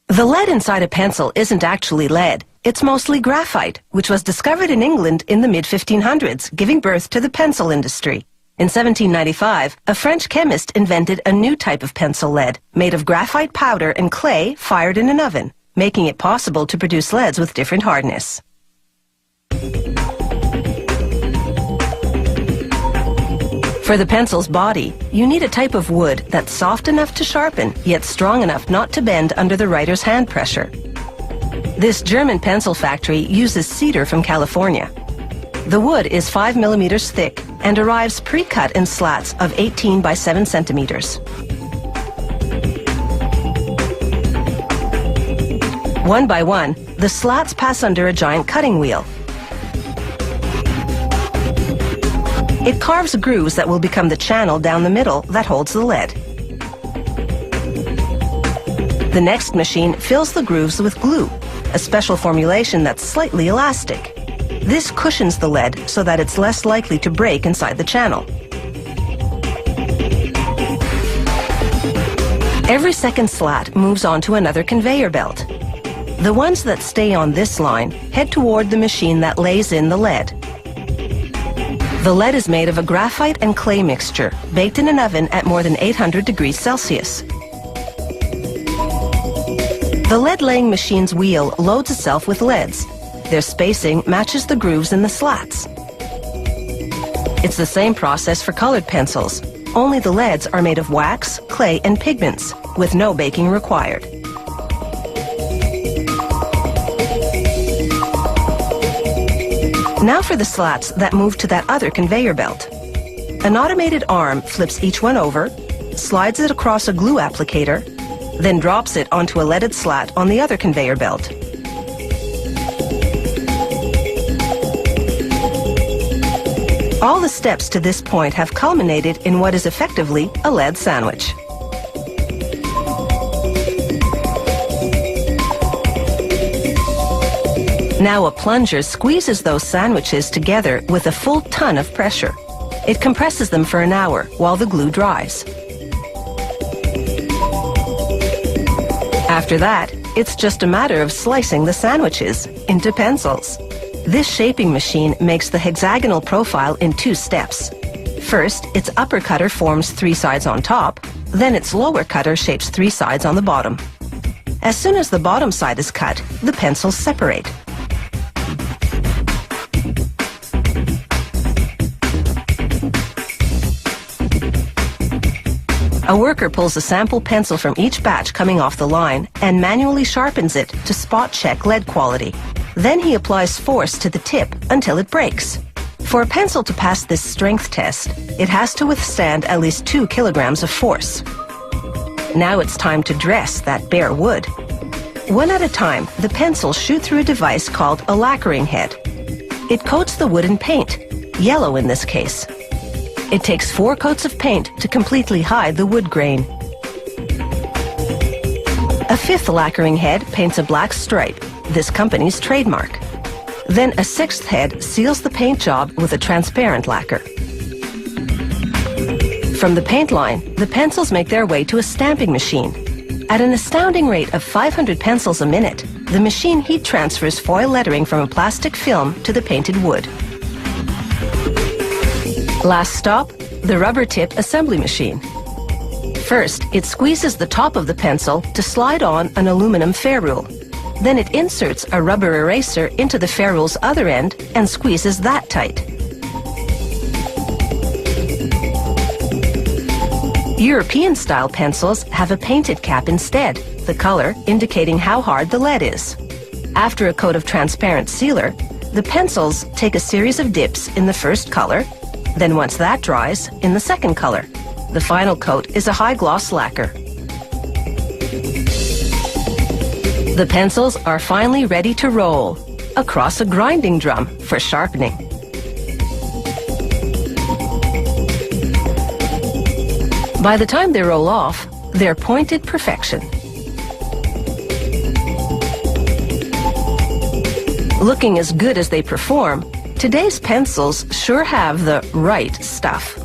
The lead inside a pencil isn't actually lead. It's mostly graphite, which was discovered in England in the mid-1500s, giving birth to the pencil industry. In 1795, a French chemist invented a new type of pencil lead, made of graphite powder and clay fired in an oven, making it possible to produce leads with different hardness. For the pencil's body, you need a type of wood that's soft enough to sharpen, yet strong enough not to bend under the writer's hand pressure. This German pencil factory uses cedar from California. The wood is 5 millimeters thick and arrives pre-cut in slats of 18 by 7 centimeters. One by one, the slats pass under a giant cutting wheel. It carves grooves that will become the channel down the middle that holds the lead. The next machine fills the grooves with glue, a special formulation that's slightly elastic. This cushions the lead so that it's less likely to break inside the channel. Every second slat moves on to another conveyor belt. The ones that stay on this line head toward the machine that lays in the lead. The lead is made of a graphite and clay mixture, baked in an oven at more than 800 degrees Celsius. The lead-laying machine's wheel loads itself with leads. Their spacing matches the grooves in the slats. It's the same process for colored pencils, only the leads are made of wax, clay, and pigments, with no baking required. Now for the slats that move to that other conveyor belt. An automated arm flips each one over, slides it across a glue applicator, then drops it onto a leaded slat on the other conveyor belt. All the steps to this point have culminated in what is effectively a lead sandwich. Now a plunger squeezes those sandwiches together with a full ton of pressure. It compresses them for an hour while the glue dries. After that, it's just a matter of slicing the sandwiches into pencils. This shaping machine makes the hexagonal profile in 2 steps. First, its upper cutter forms 3 sides on top, then its lower cutter shapes 3 sides on the bottom. As soon as the bottom side is cut, the pencils separate. A worker pulls a sample pencil from each batch coming off the line and manually sharpens it to spot check lead quality. Then he applies force to the tip until it breaks. For a pencil to pass this strength test, it has to withstand at least 2 kilograms of force. Now it's time to dress that bare wood. One at a time, the pencils shoot through a device called a lacquering head. It coats the wood in paint, yellow in this case. It takes 4 coats of paint to completely hide the wood grain. A 5th lacquering head paints a black stripe, this company's trademark. Then a 6th head seals the paint job with a transparent lacquer. From the paint line, the pencils make their way to a stamping machine. At an astounding rate of 500 pencils a minute, the machine heat transfers foil lettering from a plastic film to the painted wood. Last stop, the rubber tip assembly machine. First, it squeezes the top of the pencil to slide on an aluminum ferrule. Then it inserts a rubber eraser into the ferrule's other end and squeezes that tight. European-style pencils have a painted cap instead, the color indicating how hard the lead is. After a coat of transparent sealer, the pencils take a series of dips in the first color, then once that dries, in the second color. The final coat is a high-gloss lacquer. The pencils are finally ready to roll across a grinding drum for sharpening. By the time they roll off, they're pointed perfection. Looking as good as they perform, today's pencils sure have the right stuff.